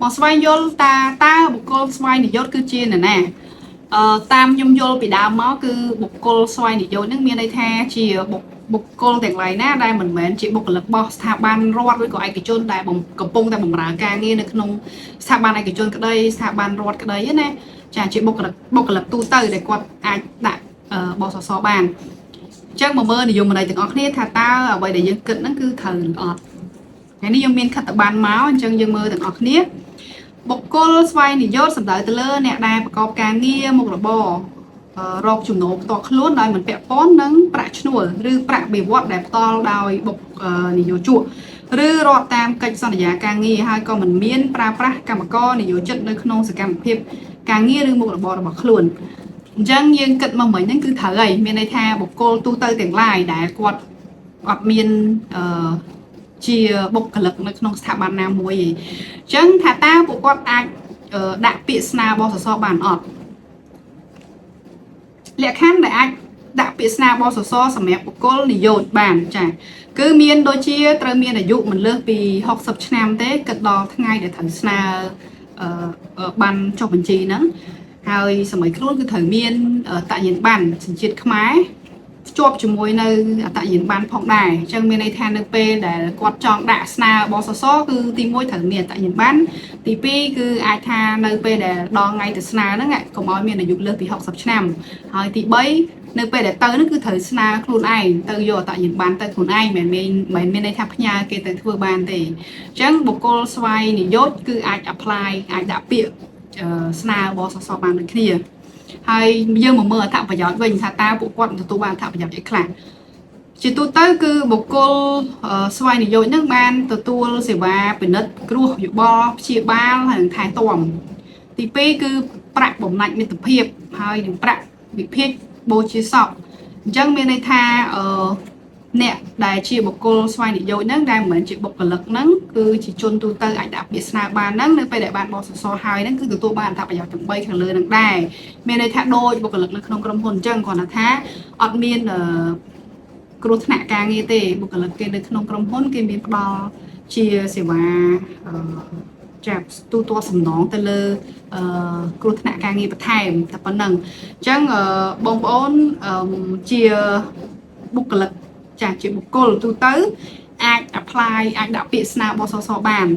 មកស្វែងយល់តើបុគ្គលស្វ័យនិយោជន៍គឺជានរណាតាមខ្ញុំយល់ពីដើមមកគឺបុគ្គលស្វ័យនិយោជន៍នឹងមានន័យថាជាបុគ្គលទាំងឡាយណាដែលមិនមែនជាបុគ្គលិករបស់ស្ថាប័នរដ្ឋឬក៏ឯកជនដែលកំពុងតែបម្រើការងារនៅក្នុងស្ថាប័នឯកជនក្តីស្ថាប័នរដ្ឋក្តីណាចាជាបុគ្គលិកទូទៅដែលគាត់អាចដាក់បសសបានអញ្ចឹងមកមើលនិយមន័យទាំងអស់គ្នាថាតើអ្វីដែលយើងគិតហ្នឹងគឺត្រូវឬអត់ថ្ងៃនេះយើងមានខិត្តប័ណ្ណមកអញ្ចឹងយើងមើលទាំងអស់គ្នាបុគ្គលស្វ័យនិយោជន៍សំដៅទៅលើអ្នកដែលប្រកបការងារមុខរបររកចំណូលផ្ទាល់ខ្លួនដោយមិនពាក់ព័ន្ធនឹងប្រាក់ឈ្នួលឬប្រាក់បៀវត្សដែលផ្ដល់ដោយបុគ្គលនិយោជកឬរាប់តាមកិច្ចសន្យាការងារហើយក៏មិនមានប្រើប្រាស់កម្មករនិយោជិតនៅក្នុងសកម្មភាពការងារឬមុខរបររបស់ខ្លួនអញ្ចឹងយើងគិតមកមិញហ្នឹងគឺត្រូវហើយមានន័យថាបុគ្គលទូទៅទាំងឡាយដែលគាត់អត់មានជាបុគ្គលិកនៅក្នុងស្ថាប័នណាមួយទេអញ្ចឹងថាតើពួកគាត់អាចដាក់ពាក្យស្នើបសសបានអត់លក្ខខណ្ឌដែលអាចដាក់ពាក្យស្នើបសសសម្រាប់បុគ្គលនិយោជន៍បានចាគឺមានដូចជាត្រូវមានអាយុមិនលើសពី60ឆ្នាំទេគិតដល់ថ្ងៃដែលត្រូវស្នើបានចុះបញ្ជីហ្នឹងហើយសម័យខ្លួនគឺត្រូវមានអត្តញ្ញាណប័ណ្ណសញ្ជាតិខ្មែរភ្ជាប់ជាមួយនៅអត្តញ្ញាណប័ណ្ណផងដែរអញ្ចឹងមានន័យថានៅពេលដែលគាត់ចង់ដាក់ស្នើបសសគឺទី1ត្រូវមានអត្តញ្ញាណប័ណ្ណទី2គឺអាចថានៅពេលដែលដល់ថ្ងៃទៅស្នើហ្នឹងកុំឲ្យមានអាយុលើសពី60ឆ្នាំហើយទី3នៅពេលដែលទៅហ្នឹងគឺត្រូវស្នើខ្លួនឯងទៅយកអត្តញ្ញាណប័ណ្ណទៅខ្លួនឯងមិនមានន័យថាផ្ញើគេទៅធ្វើបានទេអញ្ចឹងបុគ្គលស្វ័យនិយោជន៍គឺអាច apply អាចដាក់ពាក្យស្នើបសសបានដូចគ្នាហើយយើងមកមើលអត្ថប្រយោជន៍វិញថាតើពួកគាត់ទទួលបានអត្ថប្រយោជន៍អីខ្លះជាទូទៅគឺបុគ្គលស្វ័យនិយោជន៍នឹងបានទទួលសេវាពិនិត្យគ្រោះយោបល់ព្យាបាលហើយនឹងថែទាំទី2គឺប្រាក់បំណាច់មិត្តភាពហើយនឹងប្រាក់វិភាគបូជាសពអញ្ចឹងមានន័យថាអ្នកដែលជាបុគ្គលស្វ័យនិយោជន៍ហ្នឹងដែលមិនមែនជាបុគ្គលិកហ្នឹងគឺជាជនទូទៅអាចដាក់ពាក្យស្នើបានហ្នឹងនៅពេលដែលបានបោះសសរហើយហ្នឹងគឺទទួលបានអត្ថប្រយោជន៍ទាំង3ខាងលើហ្នឹងដែរមានន័យថាដូចបុគ្គលិកនៅក្នុងក្រុមហ៊ុនអញ្ចឹងគាត់ថាអត់មានគ្រោះថ្នាក់ការងារទេបុគ្គលិកគេនៅក្នុងក្រុមហ៊ុនគេមានផ្ដល់ជាសេវាចាប់ទូទាត់សំណងទៅលើគ្រោះថ្នាក់ការងារបន្ថែមតែប៉ុណ្្នឹងអញ្ចឹងបងប្អូនជាបុគ្គលិកចាជាបុគ្គលទូទៅអាច apply អាចដាក់ពាក្យស្នើបសសបាន